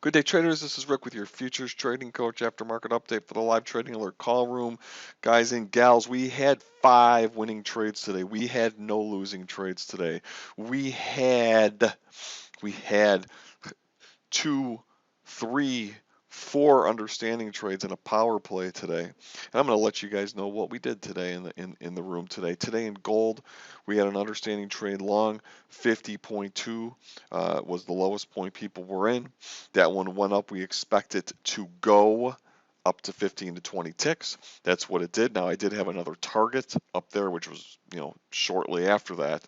Good day, traders. This is Rick with your futures trading coach after market update for the live trading alert call room. Guys and gals, we had 5 winning trades today. We had no losing trades today. We had 2, 3, 4 understanding trades and a power play today. And I'm going to let you guys know what we did today in the room today. Today in gold, we had an understanding trade long 50.2 was the lowest point people were in. That one went up. We expect it to go up to 15 to 20 ticks. That's what it did. Now I did have another target up there, which was, shortly after that.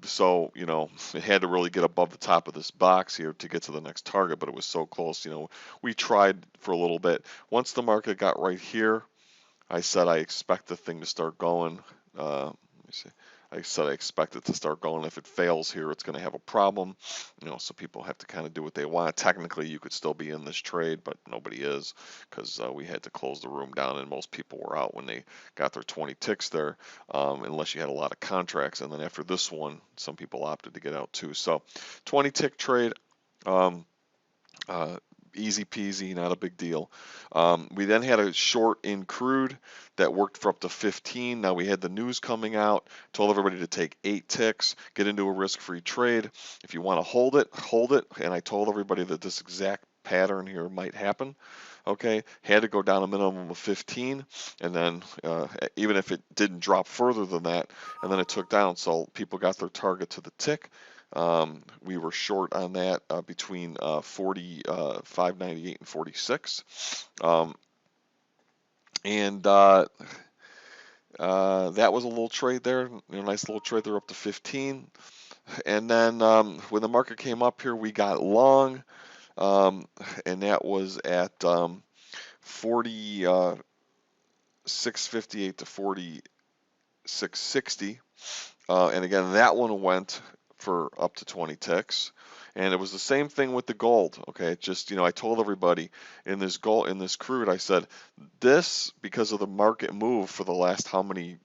So, it had to really get above the top of this box here to get to the next target, but it was so close. We tried for a little bit. Once the market got right here, I said I expect the thing to start going. Let me see. I said I expect it to start going. If it fails here, it's going to have a problem. So people have to kind of do what they want. Technically, you could still be in this trade, but nobody is because we had to close the room down, and most people were out when they got their 20 ticks there, unless you had a lot of contracts. And then after this one, some people opted to get out too. So 20 tick trade. Easy peasy, not a big deal. We then had a short in crude that worked for up to 15. Now we had the news coming out, told everybody to take 8 ticks, get into a risk-free trade. If you want to hold it, hold it. And I told everybody that this exact pattern here might happen. Okay, had to go down a minimum of 15, and then even if it didn't drop further than that, and then it took down, so people got their target to the tick. We were short on that between 45.98 and 46. That was a little trade there, nice little trade there up to 15. And then when the market came up here, we got long, and that was at 46.58 to 46.60. And again, that one went for up to 20 ticks. And it was the same thing with the gold. Okay, just I told everybody in this crude, I said this, because of the market move for the last how many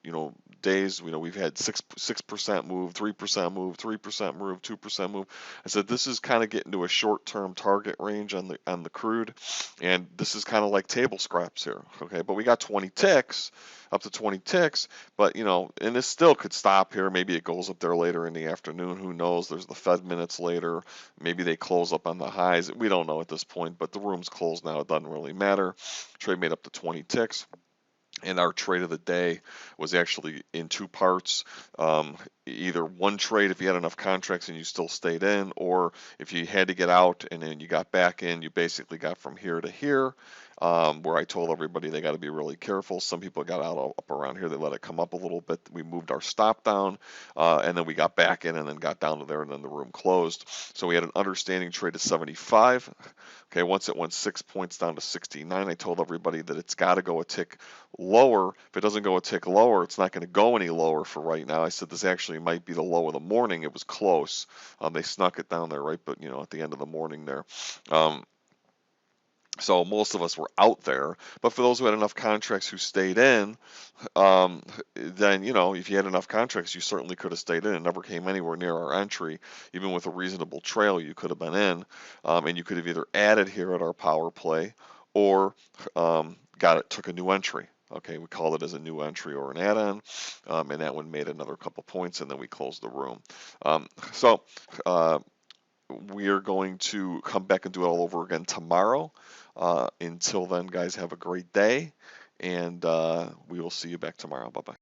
days, we've had 6% move, 3% move, 3% move, 2% move. I said this is kind of getting to a short-term target range on the crude, and this is kind of like table scraps here. Okay, but we got 20 ticks, up to 20 ticks, but and this still could stop here. Maybe it goes up there later in the afternoon. Who knows? There's the Fed minutes later. Maybe they close up on the highs. We don't know at this point, but the room's closed now. It doesn't really matter. Trade made up to 20 ticks. And our trade of the day was actually in 2 parts. Either one trade if you had enough contracts and you still stayed in, or if you had to get out and then you got back in, you basically got from here to here, where I told everybody they got to be really careful. Some people got out up around here. They let it come up a little bit. We moved our stop down, and then we got back in and then got down to there, and then the room closed. So we had an understanding trade of 75. Okay, once it went 6 points down to 69, I told everybody that it's got to go a tick lower. If it doesn't go a tick lower, it's not going to go any lower for right now. I said this actually might be the low of the morning. It was close. They snuck it down there, right? But at the end of the morning there. So most of us were out there, but for those who had enough contracts who stayed in, then if you had enough contracts, you certainly could have stayed in. It never came anywhere near our entry. Even with a reasonable trail, you could have been in, and you could have either added here at our power play or took a new entry. Okay, we called it as a new entry or an add-on, and that one made another couple points, and then we closed the room. We are going to come back and do it all over again tomorrow. Until then, guys, have a great day, and we will see you back tomorrow. Bye-bye.